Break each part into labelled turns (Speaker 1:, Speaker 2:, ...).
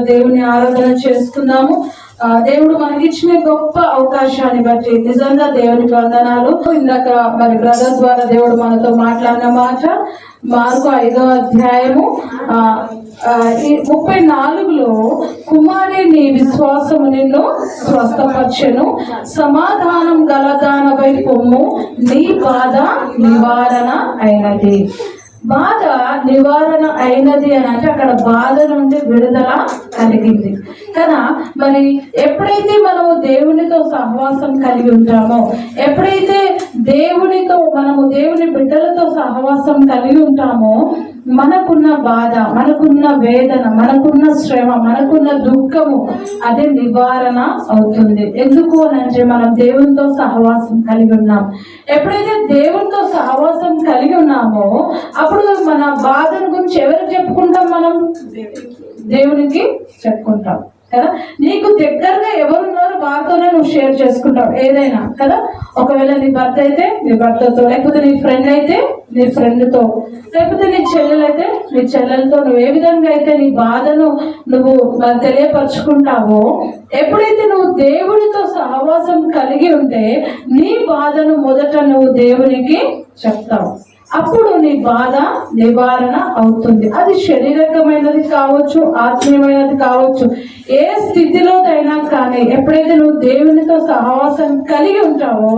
Speaker 1: దేవుని ఆరాధన చేసుకుందాము. దేవుడు మనకిచ్చిన గొప్ప అవకాశాన్ని బట్టి నిజంగా దేవునికి వందనాలు. ఇందాక మరి బ్రదర్ ద్వారా దేవుడు మనతో మాట్లాడిన మాట మార్కు 5వ అధ్యాయము 34లో కుమారి నీ విశ్వాసము నిన్ను స్వస్థపరచెను, సమాధానం గలదానపై పొమ్ము, నీ బాధ నివారణ అయినది. బాధ నివారణ అయినది అని అంటే అక్కడ బాధ నుండి విడుదల కలిగింది కదా. మరి ఎప్పుడైతే మనము దేవునితో సహవాసం కలిగి ఉంటామో, ఎప్పుడైతే మనము దేవుని బిడ్డలతో సహవాసం కలిగి ఉంటామో, మనకున్న బాధ, మనకున్న వేదన, మనకున్న శ్రమ, మనకున్న దుఃఖము అదే నివారణ అవుతుంది. ఎందుకు అని అంటే మనం దేవునితో సహవాసం కలిగి ఉన్నాం. ఎప్పుడైతే దేవునితో సహవాసం కలిగి ఉన్నామో అప్పుడు మన బాధను గురించి ఎవరికి చెప్పుకుంటాం? మనం దేవునికి చెప్పుకుంటాం కదా. నీకు దగ్గరగా ఎవరున్నారో వారితోనే నువ్వు షేర్ చేసుకుంటావు ఏదైనా కదా. ఒకవేళ నీ భర్త అయితే నీ భర్తతో, లేకపోతే నీ ఫ్రెండ్ అయితే నీ ఫ్రెండ్తో, లేకపోతే నీ చెల్లెలైతే నీ చెల్లెలతో, నువ్వు ఏ విధంగా అయితే నీ బాధను నువ్వు తెలియపరుచుకుంటావో, ఎప్పుడైతే నువ్వు దేవునితో సహవాసం కలిగి ఉంటే నీ బాధను మొదట నువ్వు దేవునికి చెప్తావు. అప్పుడు నీ బాధ నివారణ అవుతుంది. అది శారీరకమైనది కావచ్చు, ఆత్మీయమైనది కావచ్చు, ఏ స్థితిలోనైనా కానీ ఎప్పుడైతే నువ్వు దేవునితో సహవాసం కలిగి ఉంటావో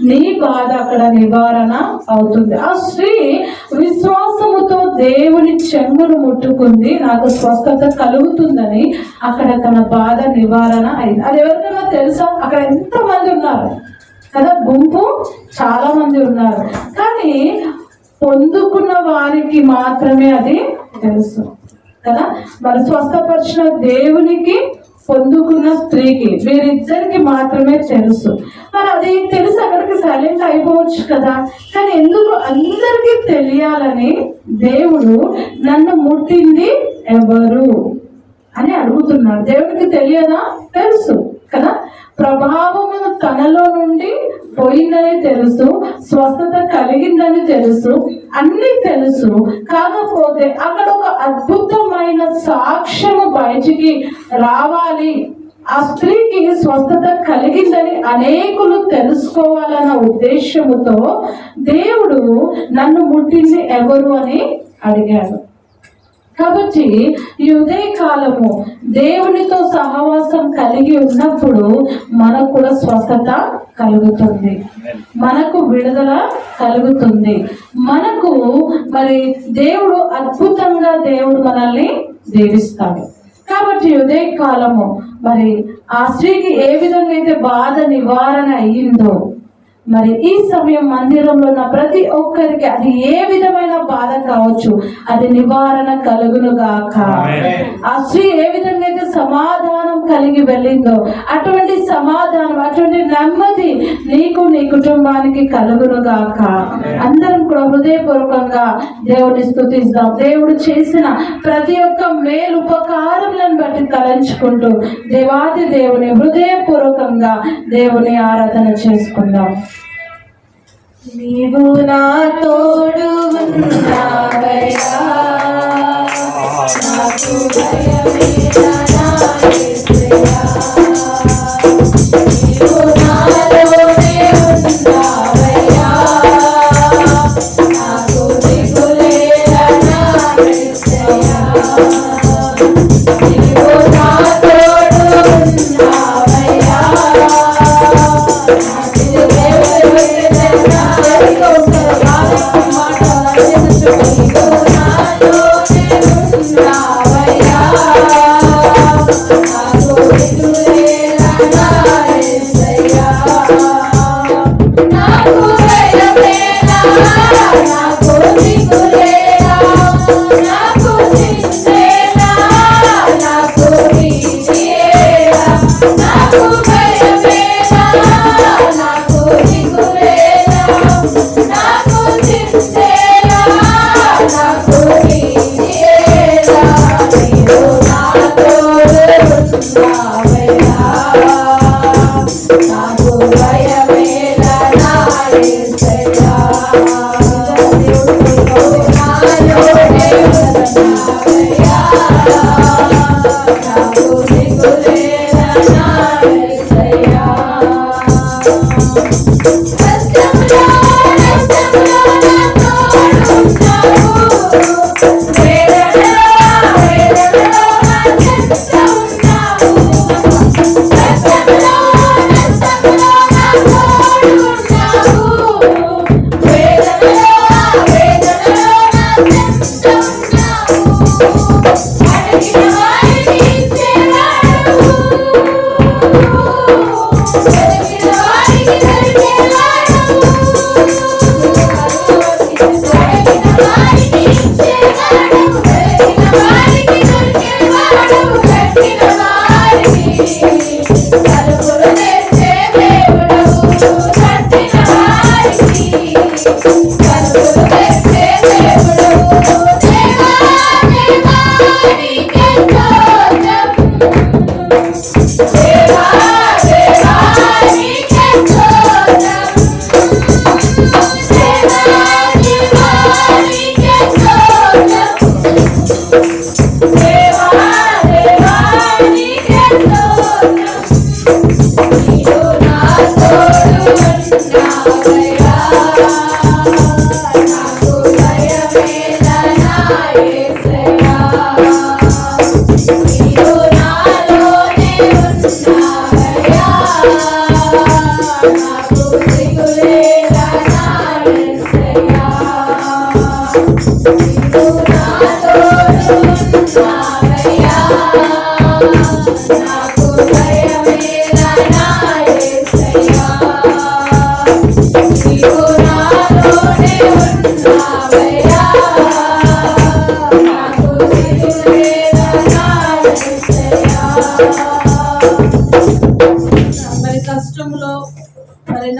Speaker 1: నీ బాధ అక్కడ నివారణ అవుతుంది. ఆ స్త్రీ విశ్వాసముతో దేవుని చెంగును ముట్టుకుంది, నాకు స్వస్థత కలుగుతుందని అక్కడ తన బాధ నివారణ అయింది. అది ఎవరికైనా తెలుసా? అక్కడ ఎంతమంది ఉన్నారు కదా, గుంపు చాలా మంది ఉన్నారు, కానీ పొందుకున్న వారికి మాత్రమే అది తెలుసు కదా. మరి స్వస్థపరిచిన దేవునికి, పొందుకున్న స్త్రీకి, వీరిద్దరికి మాత్రమే తెలుసు. మరి అది తెలిసి అక్కడికి సైలెంట్ అయిపోవచ్చు కదా. కానీ ఎందుకు అందరికీ తెలియాలని దేవుడు నన్ను ముట్టింది ఎవరు అని అడుగుతున్నాడు. దేవుడికి తెలియదా? తెలుసు కదా. ప్రభావము తనలో నుండి పోయిందని తెలుసు, స్వస్థత కలిగిందని తెలుసు, అన్ని తెలుసు. కాకపోతే అక్కడ ఒక అద్భుతమైన సాక్ష్యము బయటికి రావాలి, ఆ స్త్రీకి స్వస్థత కలిగిందని అనేకులు తెలుసుకోవాలన్న ఉద్దేశముతో దేవుడు నన్ను ముట్టింది ఎవరు అని అడిగాడు. కాబట్టి ఈ ఉదయకాలము దేవునితో సహవాసం కలిగి ఉన్నప్పుడు మనకు కూడా స్వస్థత కలుగుతుంది, మనకు విడుదల కలుగుతుంది, మనకు మరి దేవుడు అద్భుతంగా దేవుడు మనల్ని దీవిస్తాడు. కాబట్టి ఉదయకాలము మరి ఆ స్త్రీకి ఏ విధంగా అయితే బాధ నివారణ అయ్యిందో, మరి ఈ సమయం మందిరంలో ఉన్న ప్రతి ఒక్కరికి అది ఏ విధమైన బాధ కావచ్చు, అది నివారణ కలుగును గాక. ఆ స్త్రీ ఏ విధంగా అయితే సమాధానం కలిగి వెళ్ళిందో అటువంటి సమాధానం, అటువంటి నెమ్మది నీకు, నీ కుటుంబానికి కలుగును గాక. అందరం కూడా హృదయపూర్వకంగా దేవుని స్తుతిద్దాం. దేవుడు చేసిన ప్రతి ఒక్క మేలు ఉపకారములను బట్టి తలంచుకుంటూ దేవాది దేవుని హృదయపూర్వకంగా దేవుని ఆరాధన చేసుకుందాం. నీవు నా తోడు ఉన్నావయ్యా, నాకు భయమేలా నా యేసయ్యా. నీవు నాలోనే ఉన్నావయ్యా, నాకు దిగులేలా నా యేసయ్యా. నీవు నా తోడు ఉన్నావయ్యా,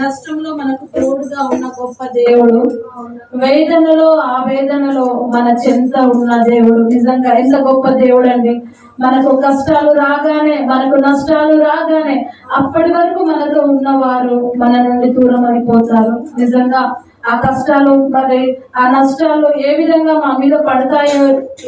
Speaker 1: నష్టంలో మనకు తోడుగా ఉన్న గొప్ప దేవుడు, వేదనలో ఆ వేదనలో మన చెంత ఉన్న దేవుడు. నిజంగా ఎంత గొప్ప దేవుడు అండి. మనకు కష్టాలు రాగానే, మనకు నష్టాలు రాగానే అప్పటి వరకు మనతో ఉన్నవారు మన నుండి దూరం అయిపోతారు. నిజంగా ఆ కష్టాలు మరి ఆ నష్టాలు ఏ విధంగా మా మీద పడతాయో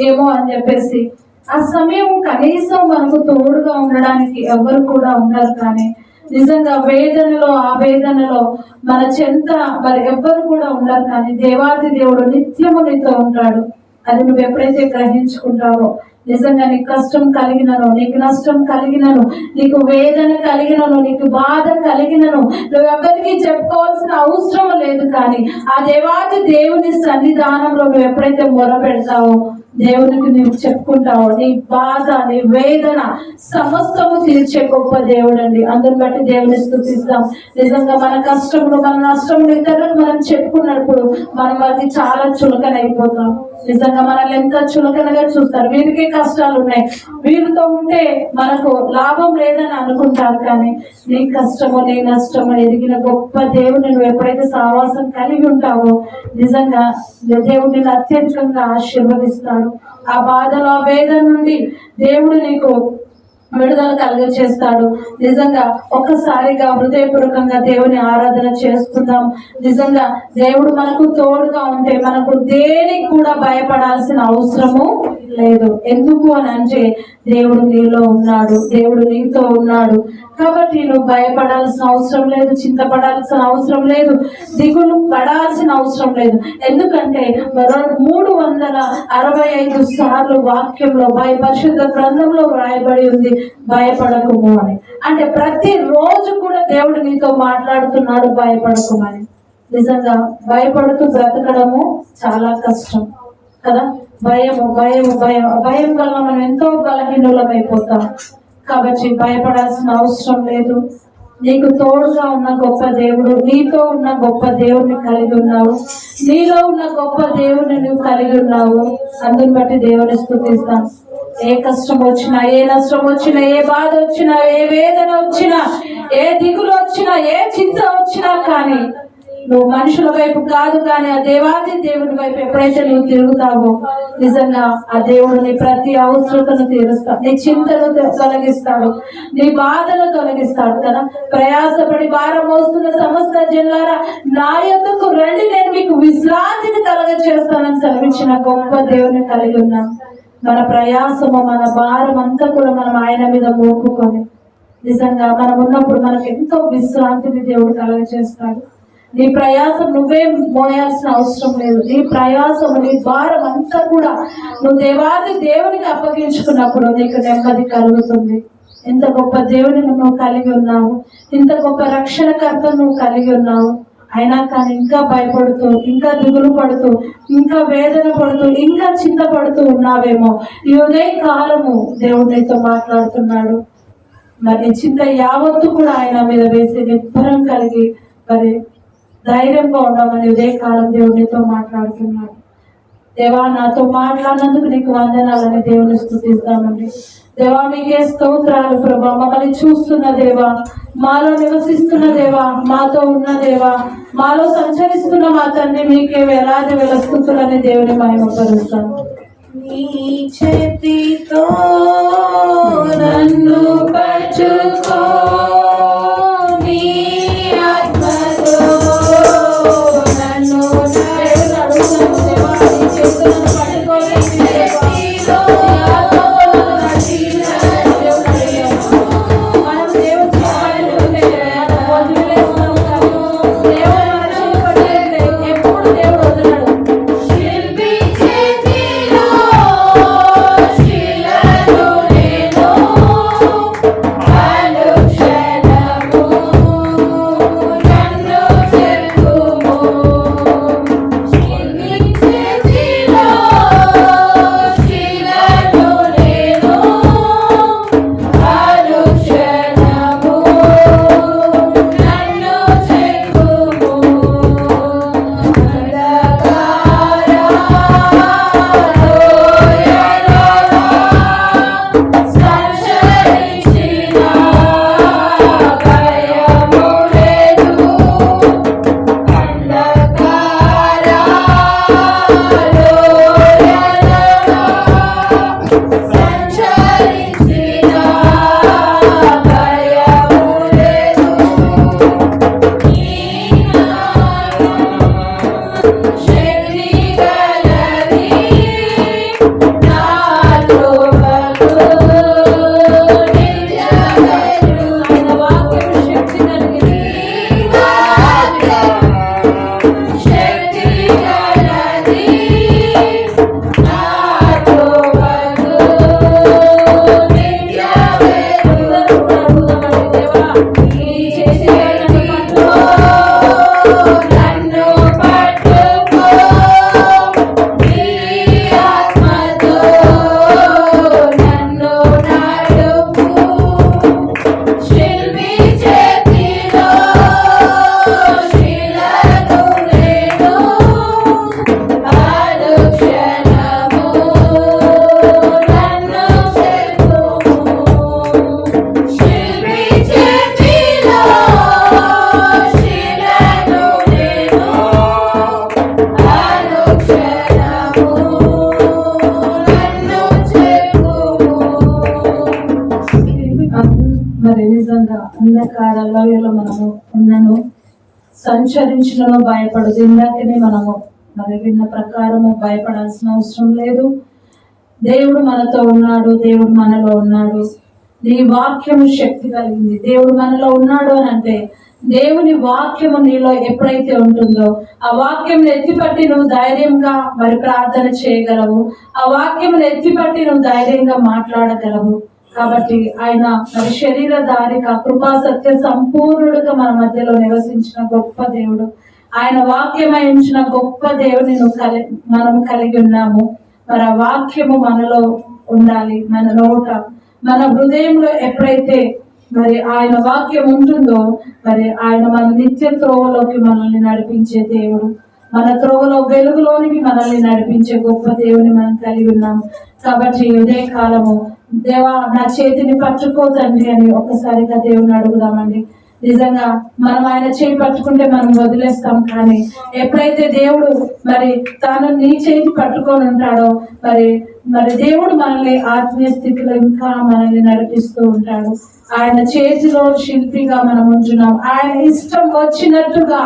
Speaker 1: ఏమో అని చెప్పేసి ఆ సమయం కనీసం మనకు తోడుగా ఉండడానికి ఎవరు కూడా ఉండరు. కానీ నిజంగా వేదనలో ఆ వేదనలో మన చెంత మరి ఎవ్వరు కూడా ఉండరు. కానీ దేవాది దేవుడు నిత్యము నీతో ఉంటాడు. అది నువ్వు ఎప్పుడైతే గ్రహించుకుంటావో, నిజంగా నీకు కష్టం కలిగినను, నీకు నష్టం కలిగినను, నీకు వేదన కలిగినను, నీకు బాధ కలిగినను నువ్వెవ్వరికి చెప్పుకోవాల్సిన అవసరం లేదు. కానీ ఆ దేవాది దేవుని సన్నిధానంలో నువ్వు ఎప్పుడైతే మొర పెడతావో, దేవునికి నువ్వు చెప్పుకుంటావు, నీ బాధ, నీ వేదన సమస్తము తీర్చే గొప్ప దేవుడు అండి. అందుని బట్టి దేవుని స్తుతిస్తాం. నిజంగా మన కష్టములు, మన నష్టములు ఇతరులకు మనం చెప్పుకున్నప్పుడు మనం వారికి చాలా చులకన అయిపోతాం. నిజంగా మనల్ని ఎంత చులకనగా చూస్తారు. వీరికే కష్టాలు ఉన్నాయి, వీరితో ఉంటే మనకు లాభం లేదని అనుకుంటారు. కానీ నీ కష్టము, నీ నష్టము ఎదిగిన గొప్ప దేవుని నువ్వు ఎప్పుడైతే సహవాసం కలిగి ఉంటావో, నిజంగా దేవుడిని అత్యధికంగా ఆశీర్వదిస్తాడు. ఆ బాధలో, ఆ వేదన నుండి దేవుడు నీకు విడుదల కలుగచేస్తాడు. నిజంగా ఒక్కసారిగా హృదయపూర్వకంగా దేవుని ఆరాధన చేసుకుందాం. నిజంగా దేవుడు మనకు తోడుగా ఉంటే మనకు దేనికి కూడా భయపడాల్సిన అవసరము లేదు. ఎందుకు అని అంటే దేవుడు నీలో ఉన్నాడు, దేవుడు నీతో ఉన్నాడు. కాబట్టి నువ్వు భయపడాల్సిన అవసరం లేదు, చింతపడాల్సిన అవసరం లేదు, దిగులు పడాల్సిన అవసరం లేదు. ఎందుకంటే 365 సార్లు వాక్యంలో పరిశుద్ధ గ్రంథంలో వ్రాయబడి ఉంది, భయపడకుము అని. అంటే ప్రతి రోజు కూడా దేవుడు నీతో మాట్లాడుతున్నాడు, భయపడకుమని. నిజంగా భయపడుతూ బ్రతకడము చాలా కష్టం కదా. భయము భయము భయం భయం వల్ల మనం ఎంతో బలహీనులమైపోతాం. కాబట్టి భయపడాల్సిన అవసరం లేదు. నీకు తోడుగా ఉన్న గొప్ప దేవుడు, నీతో ఉన్న గొప్ప దేవుడిని కలిగి ఉన్నావు, నీలో ఉన్న గొప్ప దేవుడిని నువ్వు కలిగి ఉన్నావు. అందుని బట్టి దేవుని స్తుతిస్తాం. ఏ కష్టం వచ్చినా, ఏ నష్టం వచ్చినా, ఏ బాధ వచ్చినా, ఏ వేదన వచ్చినా, ఏ దిగులు వచ్చినా, ఏ చింత వచ్చినా కానీ నువ్వు మనుషుల వైపు కాదు, కానీ ఆ దేవాది దేవుడి వైపు ఎప్పుడైతే నువ్వు తిరుగుతావో, నిజంగా ఆ దేవుడు నీ ప్రతి అవసరతను తీరుస్తాడు, నీ చింతను తొలగిస్తాడు, నీ బాధను తొలగిస్తాడు కదా. ప్రయాసపడి భారం మోస్తున్న సమస్త జనులారా నా యొద్దకు రండి, నేను మీకు విశ్రాంతిని కలగచేస్తానని సెలవిచ్చిన గొప్ప దేవుని కలిగి ఉన్నాను. మన ప్రయాసము, మన భారం అంతా కూడా మనం ఆయన మీద మోపుకొని, నిజంగా మనం ఉన్నప్పుడు మనకు ఎంతో విశ్రాంతిని దేవుడు కలుగజేస్తాడు. నీ ప్రయాసం నువ్వే మోయాల్సిన అవసరం లేదు. నీ ప్రయాసము, నీ భారం అంతా కూడా నువ్వు దేవునికి అప్పగించుకున్నప్పుడు నీకు నెమ్మది కలుగుతుంది. ఎంత గొప్ప దేవుని నువ్వు కలిగి ఉన్నావు, ఇంత గొప్ప రక్షణకర్త నువ్వు కలిగి ఉన్నావు. అయినా కానీ ఇంకా భయపడుతూ, ఇంకా దిగులు పడుతూ, ఇంకా వేదన పడుతూ, ఇంకా చింతపడుతూ ఉన్నావేమో. ఈ ఉదయ కాలము దేవుడు నీతో మాట్లాడుతున్నాడు. మరి చింత యావత్తు కూడా ఆయన మీద వేసి నిబ్బరం కలిగి మరి ధైర్యంగా ఉండమని ఉదయ కాలం దేవుడు నీతో మాట్లాడుతున్నాడు. దేవా, నాతో మాట్లాడినందుకు నీకు వందనాలని దేవుని స్తుతిస్తామండి. దేవా, మీకే స్తోత్రాలు ప్రభా. మమ్మల్ని చూస్తున్న దేవా, మాలో నివసిస్తున్న దేవా, మాతో ఉన్న దేవా, మాలో సంచరిస్తున్న మా తండ్రి, మీకే వేలాది వేల స్తుతులని దేవుని మహిమపరుస్తాను. నీ చేతితో నన్ను పట్టుకో, నీ ఆత్మతో నన్ను మరి నిజంగా అంధకారంలో మనము ఉన్నను, సంచరించడము భయపడదు. ఇందాకనే మనము మరి విన్న ప్రకారము భయపడాల్సిన అవసరం లేదు. దేవుడు మనతో ఉన్నాడు, దేవుడు మనలో ఉన్నాడు. నీ వాక్యము శక్తి కలిగింది. దేవుడు మనలో ఉన్నాడు అని అంటే దేవుని వాక్యము నీలో ఎప్పుడైతే ఉంటుందో ఆ వాక్యం ఎత్తిపట్టి నువ్వు ధైర్యంగా మరి ప్రార్థన చేయగలవు. ఆ వాక్యం ఎత్తిపట్టి నువ్వు ధైర్యంగా మాట్లాడగలవు. కాబట్టి ఆయన మరి శరీరధారిగా కృపా సత్య సంపూర్ణుడుగా మన మధ్యలో నివసించిన గొప్ప దేవుడు. ఆయన వాక్యమై ఉంచిన గొప్ప దేవుని మనం కలిగి ఉన్నాము. మరి ఆ వాక్యము మనలో ఉండాలి. మన నోట, మన హృదయంలో ఎప్పుడైతే మరి ఆయన వాక్యం ఉంటుందో మరి ఆయన మన నిత్య త్రోవలోకి మనల్ని నడిపించే దేవుడు. మన త్రోవలో వెలుగులోనికి మనల్ని నడిపించే గొప్ప దేవుని మనం కలిగి ఉన్నాం. కాబట్టి ఉదయ కాలము దేవా నా చేతిని పట్టుకో తండ్రి అని ఒక్కసారిగా దేవుని అడుగుదామండి. నిజంగా మనం ఆయన చేయి పట్టుకుంటే మనం వదిలేస్తాం, కానీ ఎప్పుడైతే దేవుడు మరి తాను నీ చేతి పట్టుకొని ఉంటాడో మరి దేవుడు మనల్ని ఆత్మీయ స్థితిలో ఇంకా మనల్ని నడిపిస్తూ ఉంటాడు. ఆయన చేతిలో శిల్పిగా మనం ఉంటున్నాం. ఆయన ఇష్టం వచ్చినట్టుగా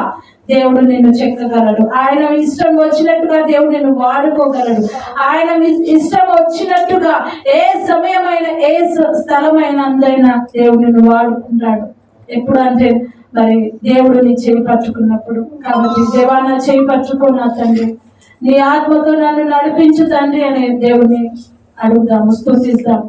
Speaker 1: దేవుడు నిన్ను చెక్కగలడు. ఆయన ఇష్టం వచ్చినట్టుగా దేవుడు నిన్ను వాడుకోగలడు. ఆయన ఇష్టం వచ్చినట్టుగా ఏ సమయమైనా ఏ స్థలమైన అందైనా దేవుడు నిన్ను వాడుకుంటాడు. ఎప్పుడు అంటే మరి దేవుడు నీ చేయి పట్టుకున్నప్పుడు. కాబట్టి దేవా నా చేయి పట్టుకున్నా తండ్రి, నీ ఆత్మతో నన్ను నడిపించు తండ్రి అనే దేవుని అడుగుదాము, స్తుతిస్తాం.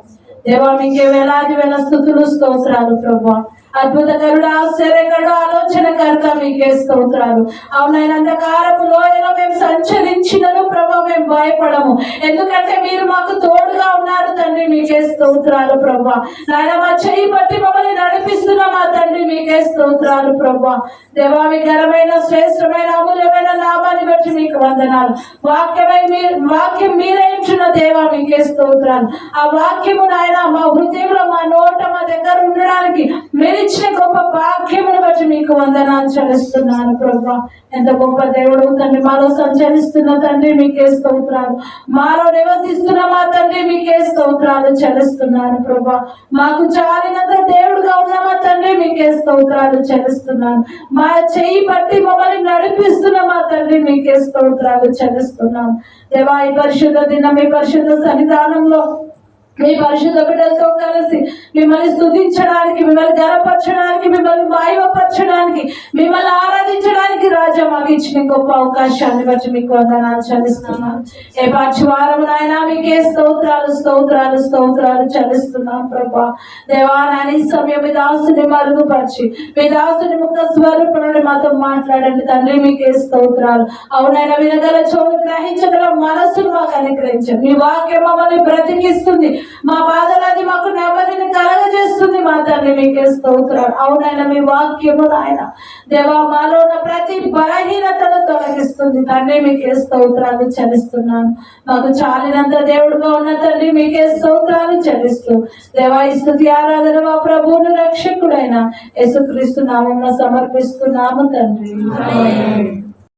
Speaker 1: దేవా మీకే వేలాది వేల స్తుతులు స్తోత్రాలు ప్రభా. అద్భుతకరుడు, ఆశ్చర్యకరుడు, ఆలోచనకర్త మీకే స్తోత్రాలు. అవునైనా అంధకారపు లోయలో మేము సంచరించినను ప్రభా మేము భయపడము, ఎందుకంటే మీరు మాకు తోడుగా ఉన్నారు తండ్రి. మీకే స్తోత్రాలు ప్రభా. నాయన మా చేయి పట్టి మమ్మల్ని నడిపిస్తున్న మా తండ్రి మీకే స్తోత్రాలు ప్రభా. దేవా మీ ఘనమైన శ్రేష్టమైన అమూల్యమైన నామాన్ని బట్టి మీకు వందనాలు. వాక్యం మీరే ఇచ్చిన దేవా మీకే స్తోత్రాలు. ఆ వాక్యము నాయన మా హృదయంలో మా నోట మా దగ్గర ఉండడానికి మీరు ఇచ్చిన గొప్ప భాగ్యమును బట్టి మీకు వందనాలు చెల్లిస్తున్నాను ప్రభా. ఎంత గొప్ప దేవుడు తండ్రి, మాలో సంచరిస్తున్న తండ్రి మీకే స్తోత్రాలు. మాలో నివసిస్తున్న మా తండ్రి మీకే స్తోత్రాలు చెల్లిస్తున్నాను ప్రభా. మాకు చాలినంత దేవుడుగా ఉన్న మా తండ్రి మీకే స్తోత్రాలు చెల్లిస్తున్నాను. మా చెయ్యి పట్టి మమ్మల్ని నడిపిస్తున్న మా తండ్రి మీకే స్తోత్రాలు చెల్లిస్తున్నాను. దేవా ఈ పరిశుద్ధ దినం మీ పరిశుద్ధ సన్నిధానంలో మీ పరిశుద్ధ బిడ్డలతో కలిసి మిమ్మల్ని స్తుతించడానికి, మిమ్మల్ని గణపరచడానికి, మిమ్మల్ని మహిమపరచడానికి, మిమ్మల్ని ఆరాధించడానికి రాజా మాకు ఇచ్చిన గొప్ప అవకాశాన్ని బట్టి మీకు వందనాలు చెల్లిస్తున్నాను. ఏ వారం నాయన మీకే స్తోత్రాలు స్తోత్రాలు స్తోత్రాలు చెల్లిస్తున్నాం ప్రభా. దేవా నాయన ఈ సమయం మీ దాసుని మరుగుపరిచి మీ దాసుని ముఖ స్వరూపుని మాతో మాట్లాడండి తండ్రి. మీకే స్తోత్రాలు. అవునైనా వినగల చోటు గ్రహించగల మనస్సును మాకు అనుగ్రహించండి. మీ వాక్యం మమ్మల్ని బ్రతికిస్తుంది, మా బాధలది మాకు నెమ్మదిని కలగజేస్తుంది మా తండ్రి. మీకే స్తోత్రాలు. అవునైనా మీ వాక్యము నాయన దేవా మాలో ఉన్న ప్రతి బలహీనతను తొలగిస్తుంది తండ్రి. మీకే స్తోత్రాలు చెల్లిస్తున్నాను. మాకు చాలినంత దేవుడుగా ఉన్న తండ్రి మీకే స్తోత్రాలు చెల్లిస్తూ దేవా ఈ స్తుతి ఆరాధన మా ప్రభువును రక్షకుడైన యేసుక్రీస్తు నామమున సమర్పిస్తున్నాము తండ్రి.